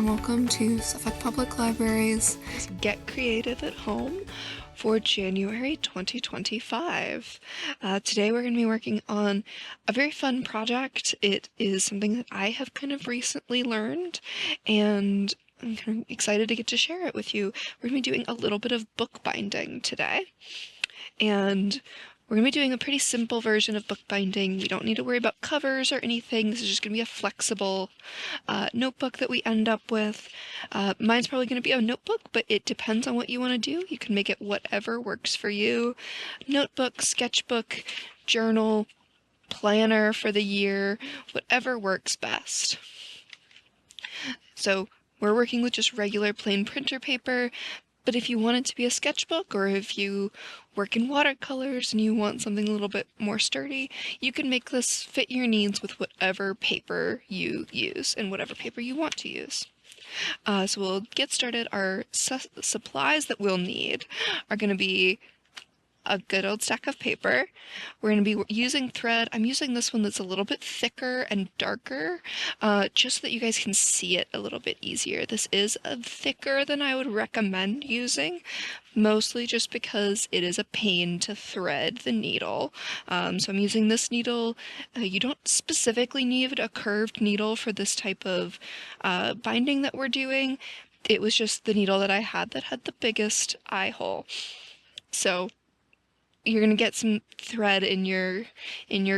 and welcome to Suffolk Public Library's Get Creative at Home for January 2025. Today we're going to be working on a very fun project. It is something that I have kind of recently learned, and I'm kind of excited to get to share it with you. We're going to be doing a little bit of bookbinding today, and we're going to be doing a pretty simple version of bookbinding. We don't need to worry about covers or anything. This is just going to be a flexible notebook that we end up with. Mine's probably going to be a notebook, but it depends on what you want to do. You can make it whatever works for you. Notebook, sketchbook, journal, planner for the year, whatever works best. So we're working with just regular plain printer paper, but if you want it to be a sketchbook, or if you work in watercolors and you want something a little bit more sturdy, you can make this fit your needs with whatever paper you use and whatever paper you want to use. So we'll get started. Our supplies that we'll need are going to be a good old stack of paper. We're going to be using thread. I'm using this one that's a little bit thicker and darker, just so that you guys can see it a little bit easier. This is thicker than I would recommend using, mostly just because it is a pain to thread the needle. So I'm using this needle. You don't specifically need a curved needle for this type of binding that we're doing. It was just the needle that I had that had the biggest eye hole. So you're going to get some thread in your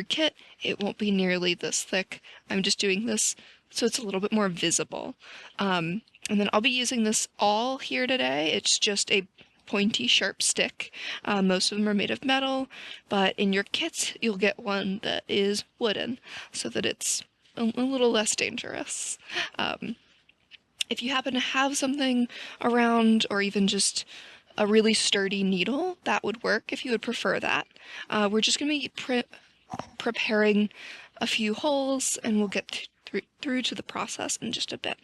kit. It won't be nearly this thick. I'm just doing this so it's a little bit more visible. And then I'll be using this all here today. It's just a pointy, sharp stick. Most of them are made of metal, but in your kits, you'll get one that is wooden so that it's a little less dangerous. If you happen to have something around, or even just a really sturdy needle, that would work if you would prefer that. We're just going to be preparing a few holes, and we'll get through to the process in just a bit.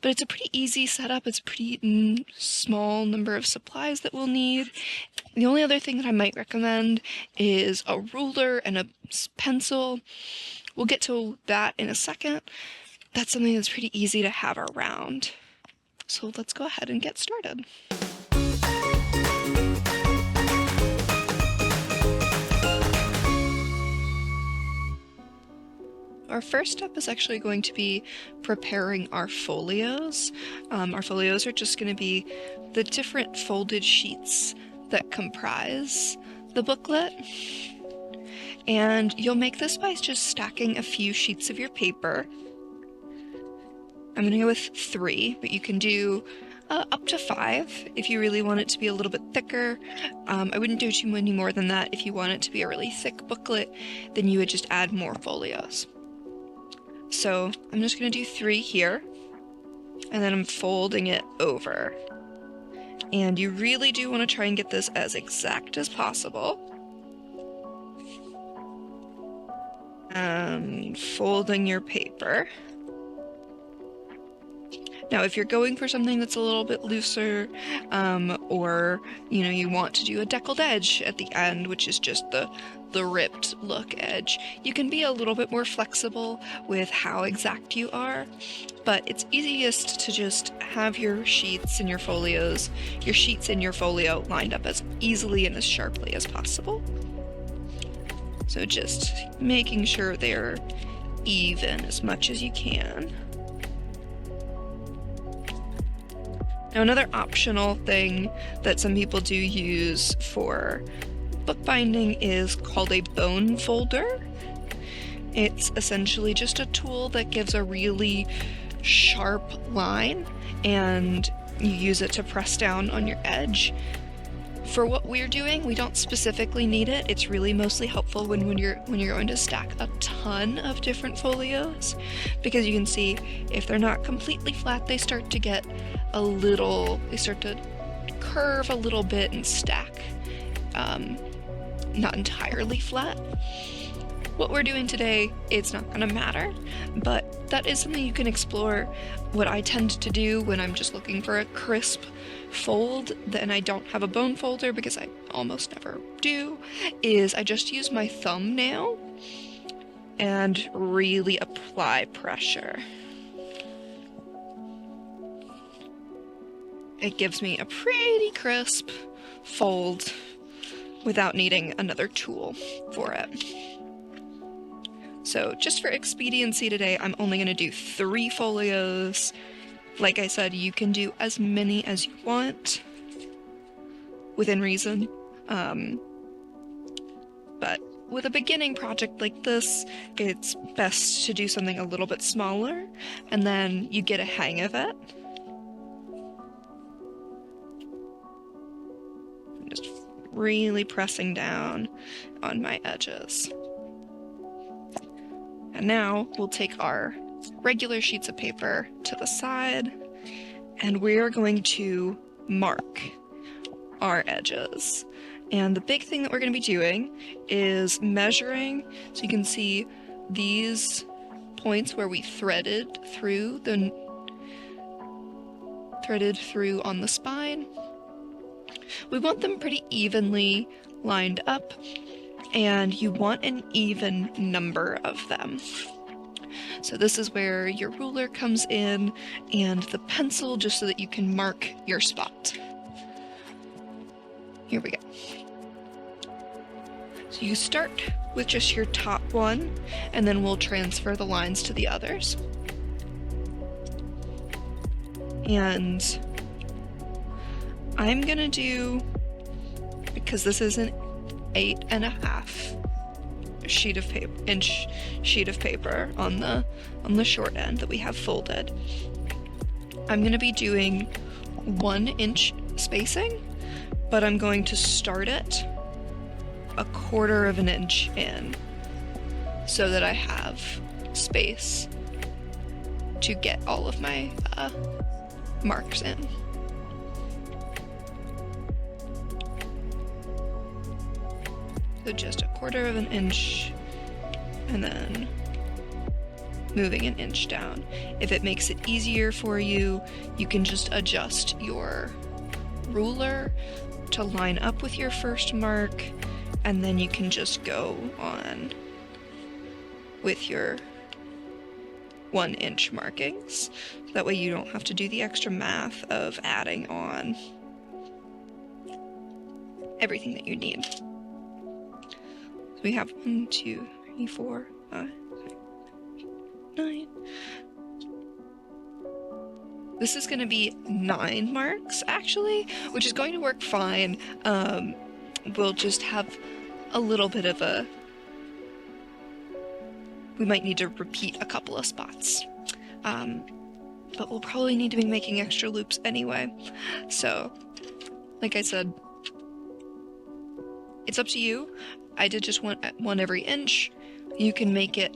But it's a pretty easy setup. It's a pretty small number of supplies that we'll need. The only other thing that I might recommend is a ruler and a pencil. We'll get to that in a second. That's something that's pretty easy to have around. So let's go ahead and get started. Our first step is actually going to be preparing our folios. Our folios are just going to be the different folded sheets that comprise the booklet. And you'll make this by just stacking a few sheets of your paper. I'm going to go with 3, but you can do up to 5 if you really want it to be a little bit thicker. I wouldn't do too many more than that. If you want it to be a really thick booklet, then you would just add more folios. So I'm just going to do 3 here, and then I'm folding it over. And you really do want to try and get this as exact as possible. And folding your paper. Now, if you're going for something that's a little bit looser, or, you want to do a deckled edge at the end, which is just the ripped look edge, you can be a little bit more flexible with how exact you are, but it's easiest to just have your sheets and your folios, your sheets in your folio lined up as easily and as sharply as possible. So just making sure they're even as much as you can. Now, another optional thing that some people do use for bookbinding is called a bone folder. It's essentially just a tool that gives a really sharp line, and you use it to press down on your edge. For what we're doing, we don't specifically need it. It's really mostly helpful when you're going to stack a ton of different folios, because you can see if they're not completely flat, they start to curve a little bit and stack, not entirely flat. What we're doing today, it's not going to matter, but that is something you can explore. What I tend to do when I'm just looking for a crisp fold, then I don't have a bone folder, because I almost never do, is I just use my thumbnail and really apply pressure. it gives me a pretty crisp fold without needing another tool for it. So just for expediency today, I'm only going to do 3 folios. Like I said, you can do as many as you want within reason. But with a beginning project like this, it's best to do something a little bit smaller, and then you get a hang of it. I'm just really pressing down on my edges. And now we'll take our regular sheets of paper to the side, and we're going to mark our edges. And the big thing that we're going to be doing is measuring, so you can see these points where we threaded through on the spine. We want them pretty evenly lined up, and you want an even number of them. So this is where your ruler comes in, and the pencil, just so that you can mark your spot. Here we go. So you start with just your top one, and then we'll transfer the lines to the others. And I'm gonna do, because this is an 8.5 inch sheet of paper on the short end that we have folded, I'm gonna be doing 1 inch spacing, but I'm going to start it 1/4 of an inch in, so that I have space to get all of my marks in. So just 1/4 of an inch, and then moving an inch down. If it makes it easier for you, you can just adjust your ruler to line up with your first mark, and then you can just go on with your 1 inch markings. That way you don't have to do the extra math of adding on everything that you need. So we have 1, 2, 3, 4, 5, 6, 9. This is going to be 9 marks, actually, which is going to work fine. We'll just have a little bit of we might need to repeat a couple of spots. But we'll probably need to be making extra loops anyway. So, like I said, it's up to you. I did just one every inch. You can make it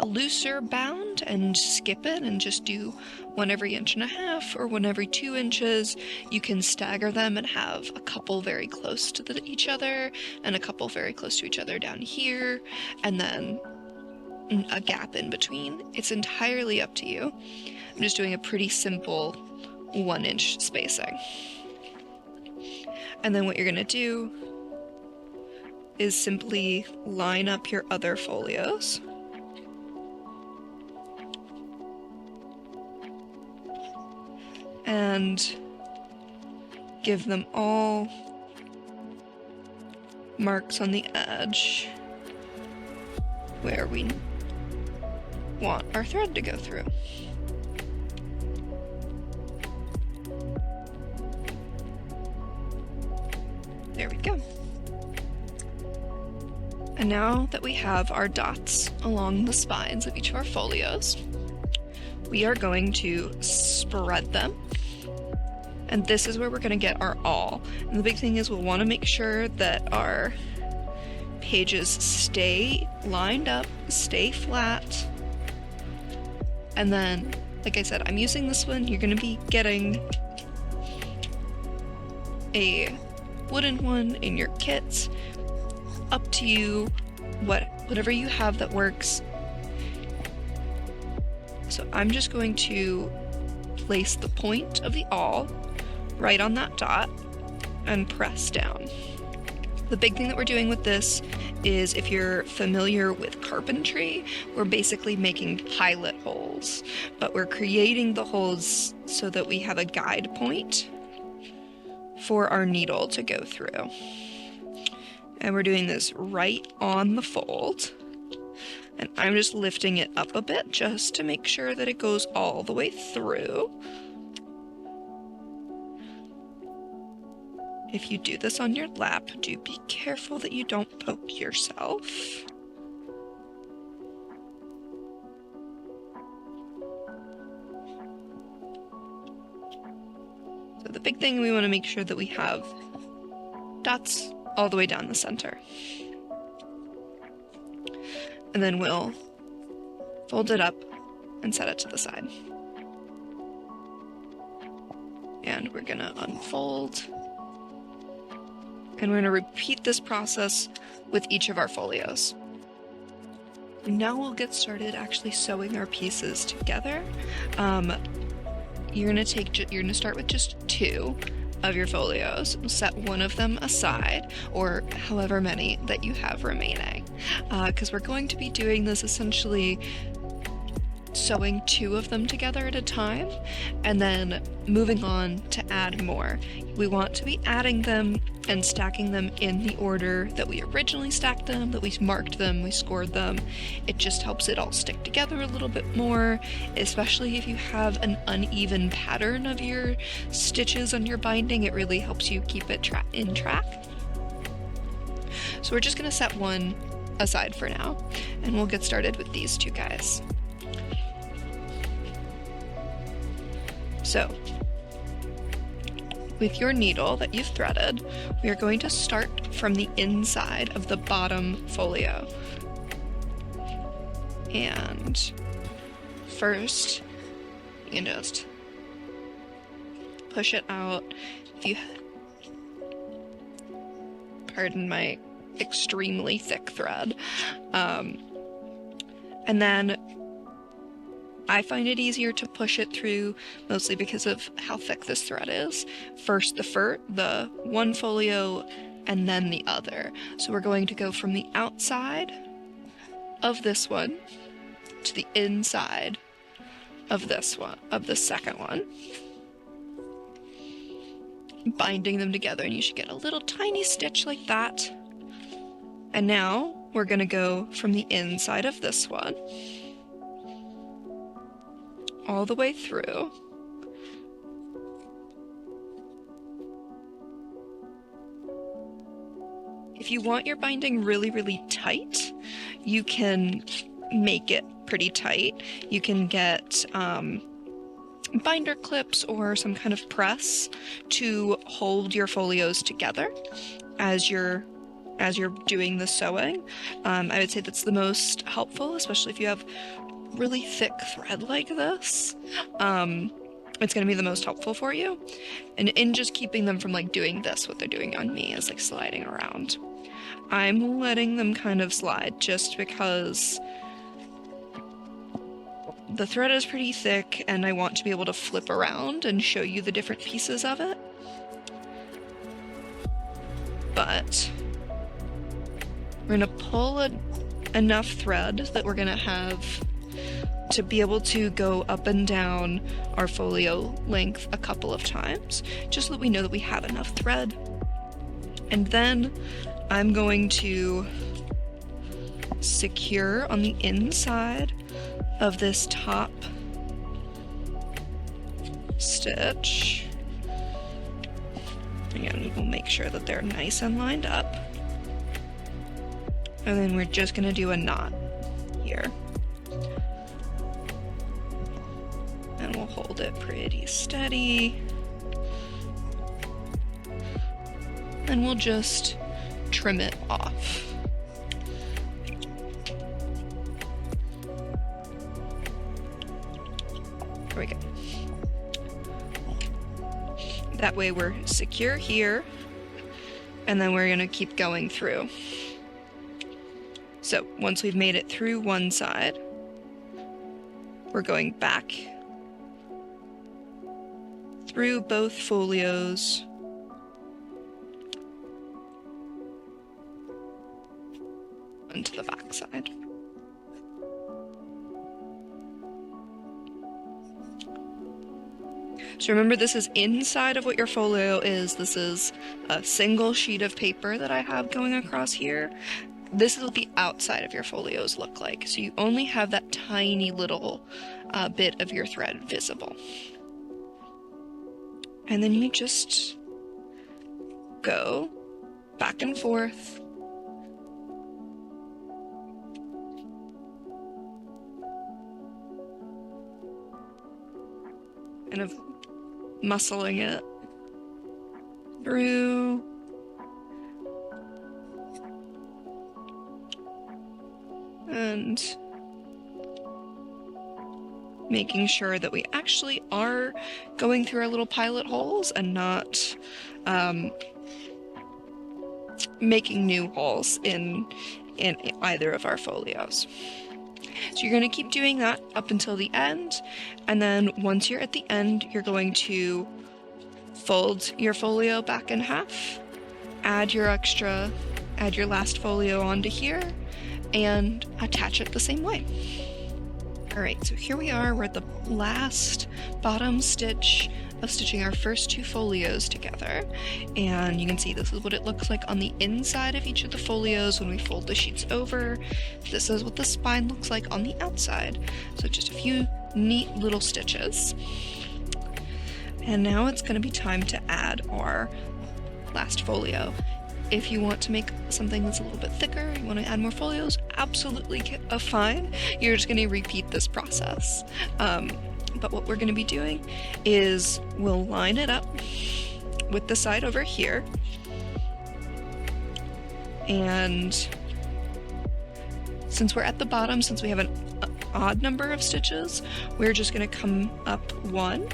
looser bound and skip it and just do 1 every 1.5 inches or 1 every 2 inches. You can stagger them and have a couple very close to each other and a couple very close to each other down here, and then a gap in between. It's entirely up to you. I'm just doing a pretty simple 1 inch spacing. And then what you're going to do is simply line up your other folios. And give them all marks on the edge where we want our thread to go through. There we go. And now that we have our dots along the spines of each of our folios, we are going to spread them. And this is where we're going to get our awl. And the big thing is we'll want to make sure that our pages stay lined up, stay flat. And then, like I said, I'm using this one. You're going to be getting a wooden one in your kits. Up to you, whatever you have that works. So I'm just going to place the point of the awl right on that dot and press down. The big thing that we're doing with this is, if you're familiar with carpentry, we're basically making pilot holes, but we're creating the holes so that we have a guide point for our needle to go through. And we're doing this right on the fold. And I'm just lifting it up a bit just to make sure that it goes all the way through. If you do this on your lap, do be careful that you don't poke yourself. So the big thing, we want to make sure that we have dots all the way down the center. And then we'll fold it up and set it to the side. And we're gonna unfold. And we're gonna repeat this process with each of our folios. And now we'll get started actually sewing our pieces together. You're gonna start with just 2 of your folios. Set one of them aside, or however many that you have remaining, because we're going to be doing this essentially sewing 2 of them together at a time and then moving on to add more. We want to be adding them and stacking them in the order that we originally stacked them, that we marked them, we scored them. It just helps it all stick together a little bit more, especially if you have an uneven pattern of your stitches on your binding. It really helps you keep it in track. So we're just going to set one aside for now, and we'll get started with these 2 guys. So, with your needle that you've threaded, we are going to start from the inside of the bottom folio. And first, you can just push it out. If you, pardon my extremely thick thread. And then I find it easier to push it through, mostly because of how thick this thread is. First the one folio, and then the other. So we're going to go from the outside of this one to the inside of this one, of the second one, binding them together, and you should get a little tiny stitch like that. And now we're going to go from the inside of this one all the way through. If you want your binding really, really tight, you can make it pretty tight. You can get binder clips or some kind of press to hold your folios together as you're doing the sewing. I would say that's the most helpful, especially if you have really thick thread like this. It's going to be the most helpful for you. And in just keeping them from like doing this, what they're doing on me is like sliding around. I'm letting them kind of slide just because the thread is pretty thick and I want to be able to flip around and show you the different pieces of it. But we're going to pull enough thread that we're going to have to be able to go up and down our folio length a couple of times, just so that we know that we have enough thread. And then I'm going to secure on the inside of this top stitch. Again, we'll make sure that they're nice and lined up. And then we're just going to do a knot here. And we'll hold it pretty steady. And we'll just trim it off. There we go. That way we're secure here, and then we're going to keep going through. So once we've made it through one side, we're going back through both folios onto the back side. So remember, this is inside of what your folio is. This is a single sheet of paper that I have going across here. This is what the outside of your folios look like. So you only have that tiny little bit of your thread visible. And then you just go back and forth. Kind of muscling it through. And making sure that we actually are going through our little pilot holes and not making new holes in either of our folios. So you're going to keep doing that up until the end, and then once you're at the end, you're going to fold your folio back in half, add your last folio onto here, and attach it the same way. Alright, so here we are, we're at the last bottom stitch of stitching our first two folios together, and you can see this is what it looks like on the inside of each of the folios when we fold the sheets over. This is what the spine looks like on the outside. So just a few neat little stitches. And now it's going to be time to add our last folio. If you want to make something that's a little bit thicker, you want to add more folios, absolutely fine. You're just going to repeat this process. But what we're going to be doing is we'll line it up with the side over here. And since we're at the bottom, since we have an odd number of stitches, we're just going to come up one,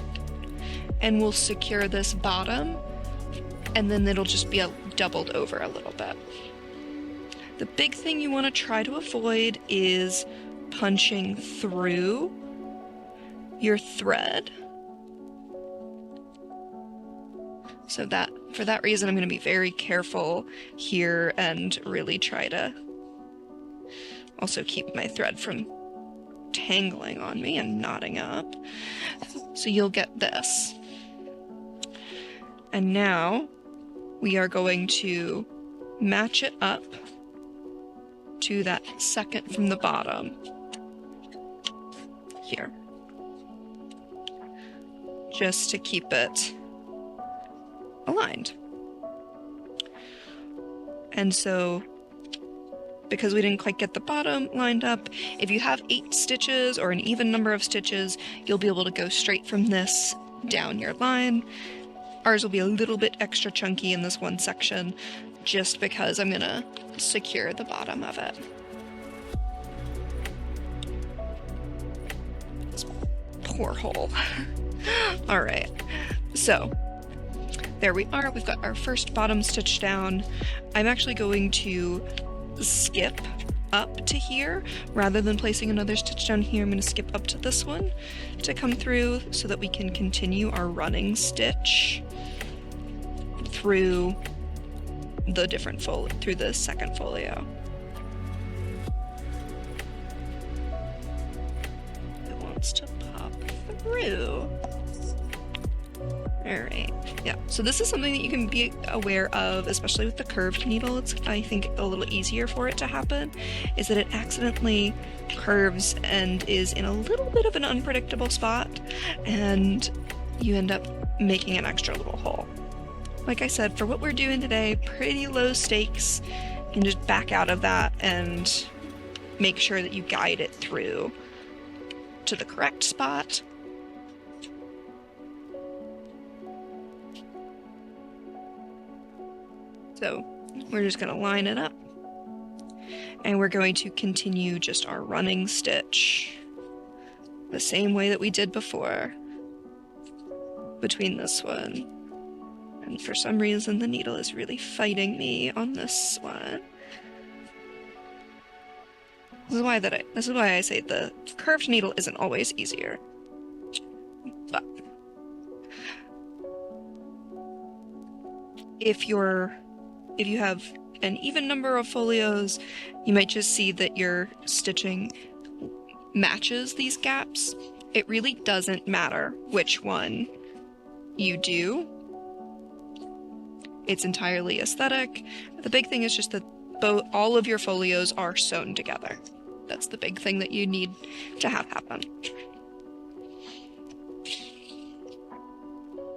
and we'll secure this bottom, and then it'll just be doubled over a little bit. The big thing you want to try to avoid is punching through your thread. So for that reason, I'm going to be very careful here and really try to also keep my thread from tangling on me and knotting up. So you'll get this. And now we are going to match it up to that second from the bottom here, just to keep it aligned. And so, because we didn't quite get the bottom lined up, if you have 8 stitches or an even number of stitches, you'll be able to go straight from this down your line. Ours will be a little bit extra chunky in this one section, just because I'm gonna secure the bottom of it. This poor hole. All right, so there we are. We've got our first bottom stitch down. I'm actually going to skip up to here rather than placing another stitch down here. I'm going to skip up to this one to come through so that we can continue our running stitch through the through the second folio. It wants to pop through. Alright, yeah, so this is something that you can be aware of, especially with the curved needle. It's, I think, a little easier for it to happen, is that it accidentally curves and is in a little bit of an unpredictable spot, and you end up making an extra little hole. Like I said, for what we're doing today, pretty low stakes. You can just back out of that and make sure that you guide it through to the correct spot. So we're just going to line it up, and we're going to continue just our running stitch the same way that we did before between this one. And for some reason the needle is really fighting me on this one. This is why I say the curved needle isn't always easier. But if you have an even number of folios, you might just see that your stitching matches these gaps. It really doesn't matter which one you do. It's entirely aesthetic. The big thing is just that all of your folios are sewn together. That's the big thing that you need to have happen.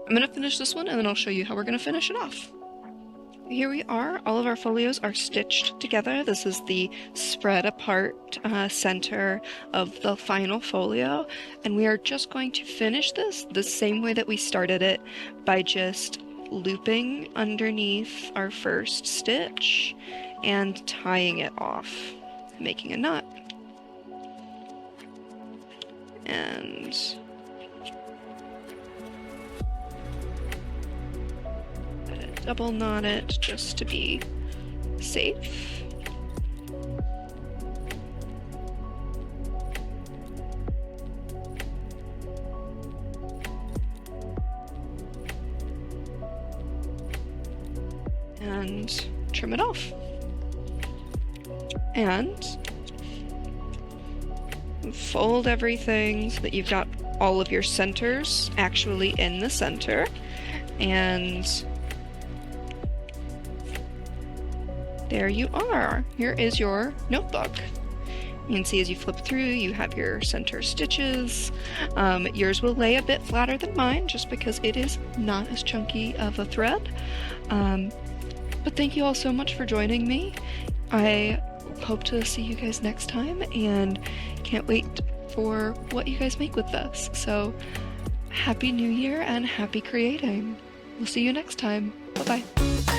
I'm going to finish this one and then I'll show you how we're going to finish it off. Here we are. All of our folios are stitched together. This is the spread apart center of the final folio, and we are just going to finish this the same way that we started it, by just looping underneath our first stitch and tying it off, making a knot. And double knot it just to be safe. And trim it off. And fold everything so that you've got all of your centers actually in the center. And there you are. Here is your notebook. You can see as you flip through, you have your center stitches. Yours will lay a bit flatter than mine, just because it is not as chunky of a thread. But thank you all so much for joining me. I hope to see you guys next time, and can't wait for what you guys make with this. So, Happy New Year and happy creating. We'll see you next time. Bye-bye.